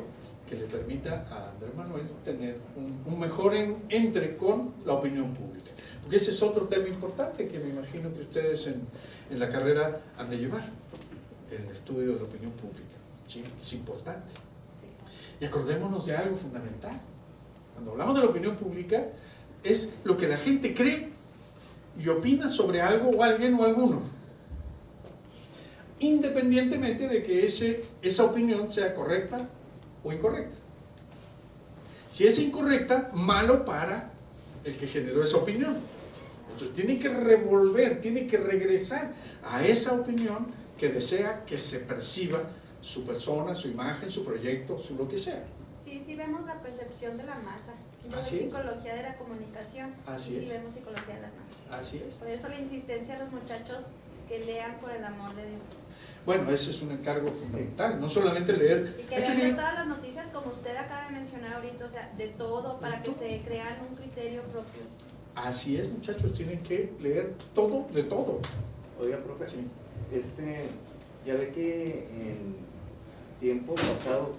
que le permita a Andrés Manuel tener un mejor entre con la opinión pública. Porque ese es otro tema importante que me imagino que ustedes en la carrera han de llevar, el estudio de la opinión pública, ¿sí? Es importante. Y acordémonos de algo fundamental. Cuando hablamos de la opinión pública, es lo que la gente cree y opina sobre algo o alguien o alguno, independientemente de que esa opinión sea correcta o incorrecta. Si es incorrecta, malo para el que generó esa opinión. Entonces tiene que revolver, tiene que regresar a esa opinión que desea que se perciba su persona, su imagen, su proyecto, su lo que sea. Sí vemos la percepción de la masa. Así es. Psicología de la comunicación. Así sí es. vemos psicología de las masas. Así es. Por eso la insistencia a los muchachos que lean por el amor de Dios. Bueno, ese es un encargo fundamental, no solamente leer. Y que vean de todas las noticias, como usted acaba de mencionar ahorita, o sea, de todo, para que se crean un criterio propio. Así es, muchachos, tienen que leer todo de todo. Oiga, profe, Sí. Ya ve que en tiempo pasado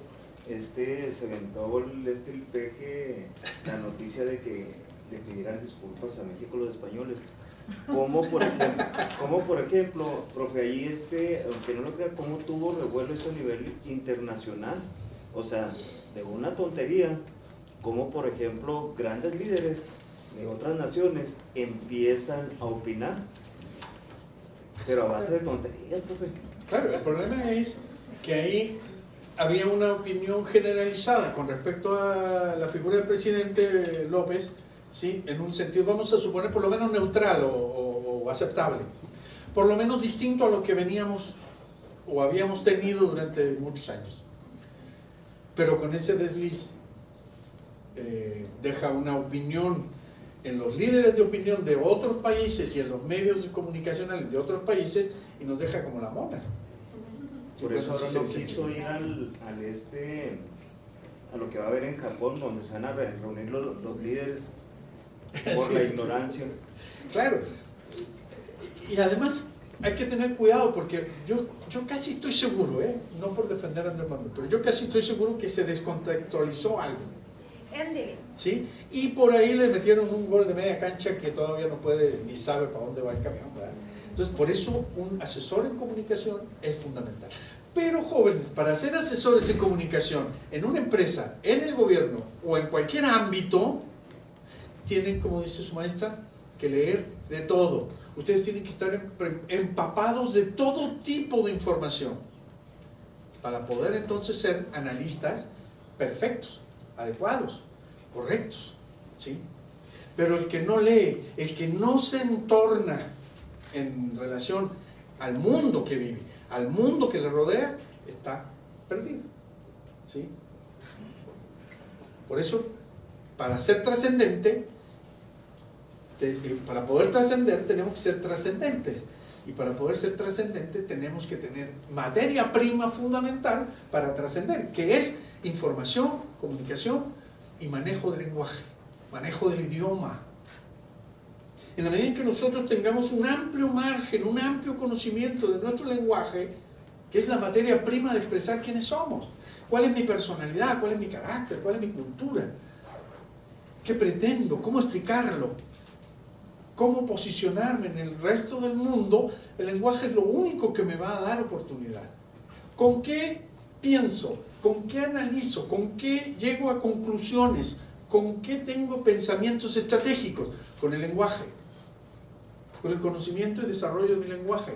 se aventó el peje la noticia de que le pidieran disculpas a México los españoles. Como por ejemplo, profe, ahí aunque no lo crea, cómo tuvo revuelo eso a nivel internacional. O sea, de una tontería, como por ejemplo grandes líderes de otras naciones empiezan a opinar, pero a base de tonterías, profe. Claro, el problema es que ahí había una opinión generalizada con respecto a la figura del presidente López, ¿sí? En un sentido, vamos a suponer, por lo menos neutral o aceptable, por lo menos distinto a lo que veníamos o habíamos tenido durante muchos años. Pero con ese desliz deja una opinión en los líderes de opinión de otros países y en los medios comunicacionales de otros países y nos deja como la mona. Por eso ahora no quiso ir a lo que va a haber en Japón, donde se van a reunir los líderes por Sí. la ignorancia. Claro. Y además hay que tener cuidado porque yo casi estoy seguro, no por defender a Andrés Manuel, pero yo casi estoy seguro que se descontextualizó algo. Éndele. ¿Sí? Y por ahí le metieron un gol de media cancha que todavía no puede ni sabe para dónde va el camión, ¿verdad? Entonces, por eso un asesor en comunicación es fundamental. Pero jóvenes, para ser asesores en comunicación en una empresa, en el gobierno o en cualquier ámbito, tienen, como dice su maestra, que leer de todo. Ustedes tienen que estar empapados de todo tipo de información para poder entonces ser analistas perfectos, adecuados, correctos, ¿sí? Pero el que no lee, el que no se entorna en relación al mundo que vive, al mundo que le rodea, está perdido, ¿sí? Por eso, para ser trascendente, para poder trascender tenemos que ser trascendentes, y para poder ser trascendentes tenemos que tener materia prima fundamental para trascender, que es información, comunicación y manejo del lenguaje, manejo del idioma. En la medida en que nosotros tengamos un amplio margen, un amplio conocimiento de nuestro lenguaje, que es la materia prima de expresar quiénes somos, cuál es mi personalidad, cuál es mi carácter, cuál es mi cultura, qué pretendo, cómo explicarlo, cómo posicionarme en el resto del mundo, el lenguaje es lo único que me va a dar oportunidad. ¿Con qué pienso? ¿Con qué analizo? ¿Con qué llego a conclusiones? ¿Con qué tengo pensamientos estratégicos? Con el lenguaje, con el conocimiento y desarrollo de mi lenguaje.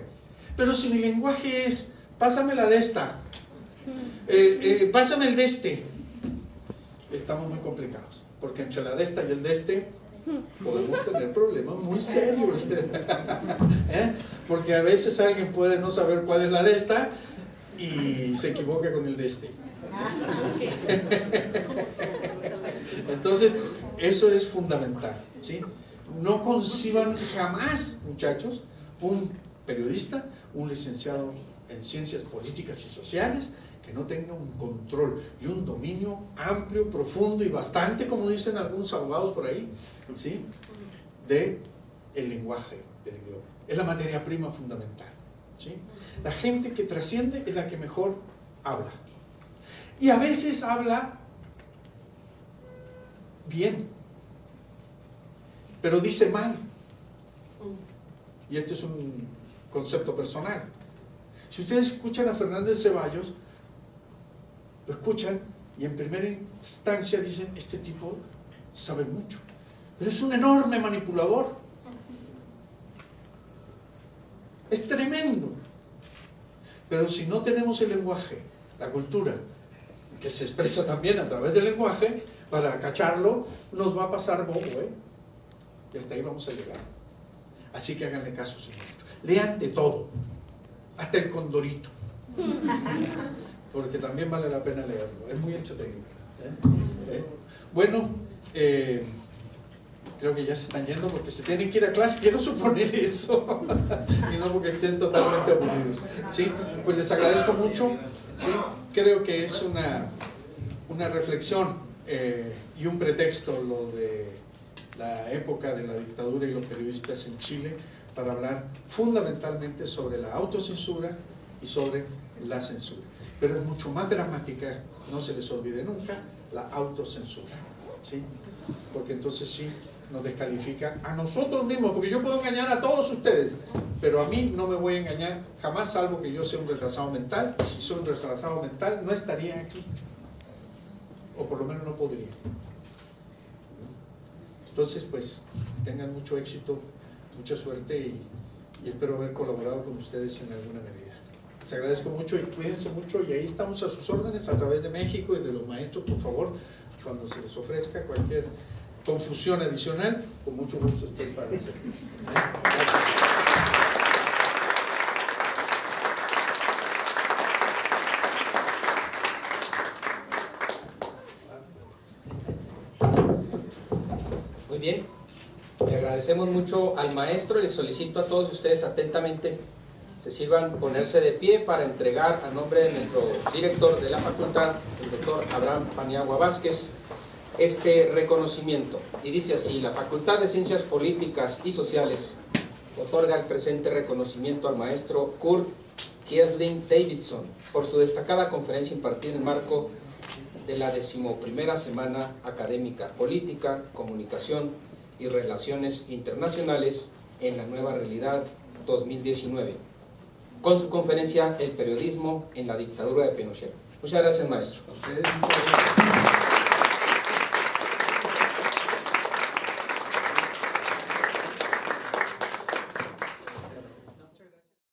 Pero si mi lenguaje es, pásame la de esta, pásame el de este, estamos muy complicados, porque entre la de esta y el de este podemos tener problemas muy serios. Porque a veces alguien puede no saber cuál es la de esta y se equivoca con el de este. Entonces, eso es fundamental, ¿sí? No conciban jamás, muchachos, un periodista, un licenciado en ciencias políticas y sociales, que no tenga un control y un dominio amplio, profundo y bastante, como dicen algunos abogados por ahí, ¿sí?, de el lenguaje del idioma. Es la materia prima fundamental, ¿sí? La gente que trasciende es la que mejor habla. Y a veces habla bien, pero dice mal. Y este es un concepto personal. Si ustedes escuchan a Fernández Ceballos, lo escuchan y en primera instancia dicen, este tipo sabe mucho, pero es un enorme manipulador. Es tremendo. Pero si no tenemos el lenguaje, la cultura, que se expresa también a través del lenguaje, para cacharlo, nos va a pasar bobo, y hasta ahí vamos a llegar. Así que háganle caso, señor. Lean de todo, hasta el Condorito, porque también vale la pena leerlo, es muy entretenido. Bueno, creo que ya se están yendo porque se tienen que ir a clase, quiero suponer eso, y no porque estén totalmente aburridos, ¿sí? Pues les agradezco mucho, ¿sí? Creo que es una reflexión y un pretexto lo de la época de la dictadura y los periodistas en Chile, para hablar fundamentalmente sobre la autocensura y sobre la censura. Pero es mucho más dramática, no se les olvide nunca, la autocensura, ¿sí? Porque entonces sí nos descalifica a nosotros mismos, porque yo puedo engañar a todos ustedes, pero a mí no me voy a engañar jamás, salvo que yo sea un retrasado mental, y si soy un retrasado mental no estaría aquí, o por lo menos no podría. Entonces, pues, tengan mucho éxito, mucha suerte y espero haber colaborado con ustedes en alguna medida. Les agradezco mucho y cuídense mucho, y ahí estamos a sus órdenes a través de México y de los maestros, por favor, cuando se les ofrezca cualquier confusión adicional, con mucho gusto estoy para hacer. Muy bien, le agradecemos mucho al maestro y les solicito a todos ustedes atentamente se sirvan ponerse de pie para entregar a nombre de nuestro director de la facultad, el doctor Abraham Paniagua Vázquez, este reconocimiento. Y dice así: la Facultad de Ciencias Políticas y Sociales otorga el presente reconocimiento al maestro Kurt Kiesling Davidson por su destacada conferencia impartida en el marco de la 11ª Semana Académica Política, Comunicación y Relaciones Internacionales en la Nueva Realidad 2019, con su conferencia El periodismo en la dictadura de Pinochet. Muchas gracias, maestro. A ustedes, muchas gracias.